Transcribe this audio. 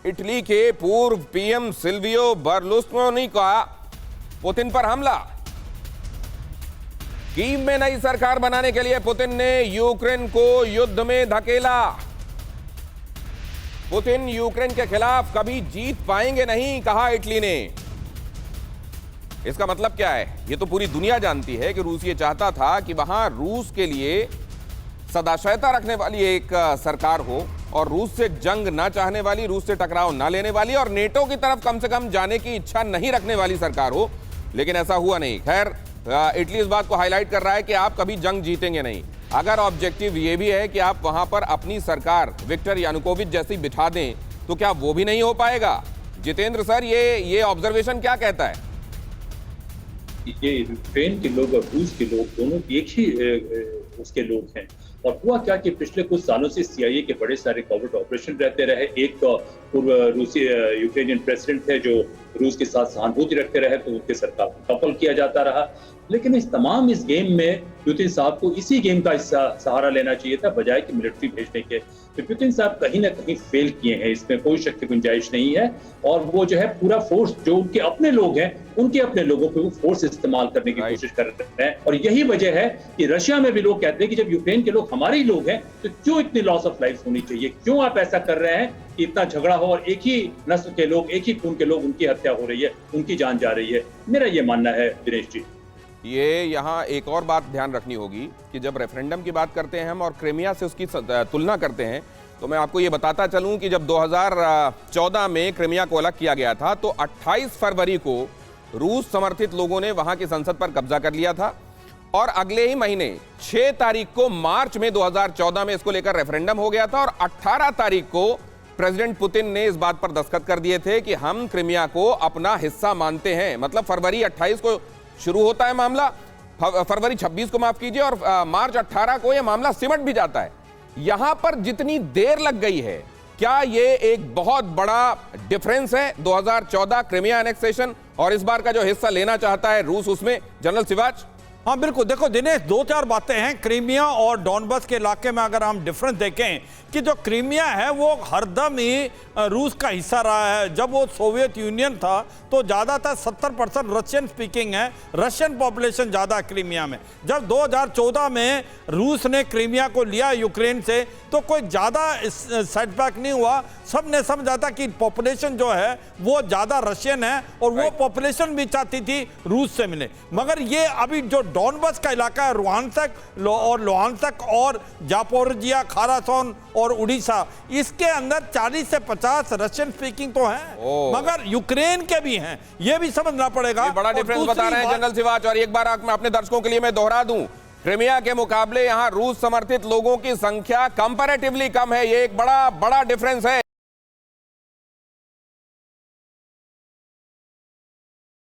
Italy के पूर्व PM Silvio Berlusconi का पुतिन पर हमला। कीव में नई सरकार बनाने के लिए पुतिन ने यूक्रेन को युद्ध में धकेला। पुतिन यूक्रेन के खिलाफ कभी जीत पाएंगे नहीं, कहा इटली ने। इसका मतलब क्या है? यह तो पूरी दुनिया जानती है कि रूस ये चाहता था कि वहां रूस के लिए सदाशयता रखने वाली एक सरकार हो और रूस से जंग ना चाहने वाली, रूस से टकराव ना लेने वाली और नेटो की तरफ कम से कम जाने की इच्छा नहीं रखने वाली सरकार हो, लेकिन ऐसा हुआ नहीं। खैर, इटली इस बात को हाईलाइट कर रहा है कि आप कभी जंग जीतेंगे नहीं। अगर ऑब्जेक्टिव ये भी है कि आप वहां पर अपनी सरकार विक्टर यानुकोविच जैसी बिठा दें, तो क्या वो भी नहीं हो पाएगा? जितेंद्र सर, ये ऑब्जर्वेशन क्या कहता है? ये यूक्रेन के लोग और रूस के लोग दोनों एक ही उसके लोग हैं। और हुआ क्या कि पिछले कुछ सालों से सीआईए के बड़े सारे कॉवर्ट ऑपरेशन रहते रहे। एक तो पूर्व रूसी यूक्रेनियन प्रेसिडेंट थे जो रूस के साथ सहानुभूति रखते रहे, तो उनके सरकार को टॉपल किया जाता रहा। लेकिन इस गेम में पुतिन साहब को इसी गेम का सहारा लेना चाहिए था, बजाय कि मिलिट्री भेजने के। तो पुतिन साहब कहीं ना कहीं फेल किए हैं, इसमें कोई शक की गुंजाइश नहीं है। और वो जो है पूरा फोर्स, जो उनके अपने लोग हैं, उनके अपने लोगों पे वो फोर्स इस्तेमाल करने की कोशिश कर रहे हैं। और यही वजह है कि रशिया में भी लोग कहते हैं कि जब यूक्रेन के लोग हमारे ही लोग हैं, तो क्यों इतनी लॉस ऑफ लाइफ होनी चाहिए? क्यों आप ऐसा कर रहे हैं कि इतना झगड़ा हो और एक ही नस्ल के लोग, एक ही खून के लोग, उनकी हत्या हो रही है, उनकी जान जा रही है? मेरा ये मानना है दिनेश जी। ये यहाँ एक और बात ध्यान रखनी होगी कि जब रेफरेंडम की बात करते हैं हम और क्रीमिया से उसकी तुलना करते हैं, तो मैं आपको ये बताता चलूं कि जब 2014 में क्रीमिया को अलग किया गया था, तो 28 फरवरी को रूस समर्थित लोगों ने वहां की संसद पर कब्जा कर लिया था और अगले ही महीने 6 तारीख को, मार्च में 2014 में इसको लेकर रेफरेंडम हो गया था और 18 तारीख को प्रेसिडेंट पुतिन ने इस बात पर दस्तखत कर दिए थे कि हम क्रीमिया को अपना हिस्सा मानते हैं। मतलब फरवरी 28 को शुरू होता है मामला, फरवरी 26 को माफ कीजिए, और मार्च 18 को यह मामला सिमट भी जाता है। यहां पर जितनी देर लग गई है, क्या ये एक बहुत बड़ा डिफरेंस है 2014 क्रीमिया एनेक्सेशन और इस बार का जो हिस्सा लेना चाहता है रूस उसमें? जनरल सिवाच। हाँ बिल्कुल, देखो दिनेश, 2-4 बातें हैं। क्रीमिया और डॉनबस के इलाके में अगर हम डिफरेंस देखें कि जो क्रीमिया है वो हरदम ही रूस का हिस्सा रहा है। जब वो सोवियत यूनियन था तो ज़्यादातर 70% रशियन स्पीकिंग है, रशियन पॉपुलेशन ज़्यादा क्रीमिया में। जब 2014 में रूस ने क्रीमिया को लिया यूक्रेन से, तो कोई ज़्यादा सेटबैक नहीं हुआ। सब ने समझा था कि पॉपुलेशन जो है वो ज़्यादा रशियन है और वो पॉपुलेशन भी चाहती थी रूस से मिले। मगर ये अभी जो डॉनबस का इलाका है, लुहांस्क और जापोरिजिया, खारासोन और उड़ीसा, इसके अंदर 40 से 50 रशियन स्पीकिंग तो हैं, मगर यूक्रेन के भी हैं। ये भी समझना पड़ेगा। बड़ा डिफरेंस बता रहे हैं जनरल सिवाच। और एक बार मैं अपने दर्शकों के लिए मैं दोहरा दूं, क्रीमिया के मुकाबले यहां रूस समर्थित लोगों की संख्या कंपैरेटिवली कम है। ये एक बड़ा डिफरेंस है।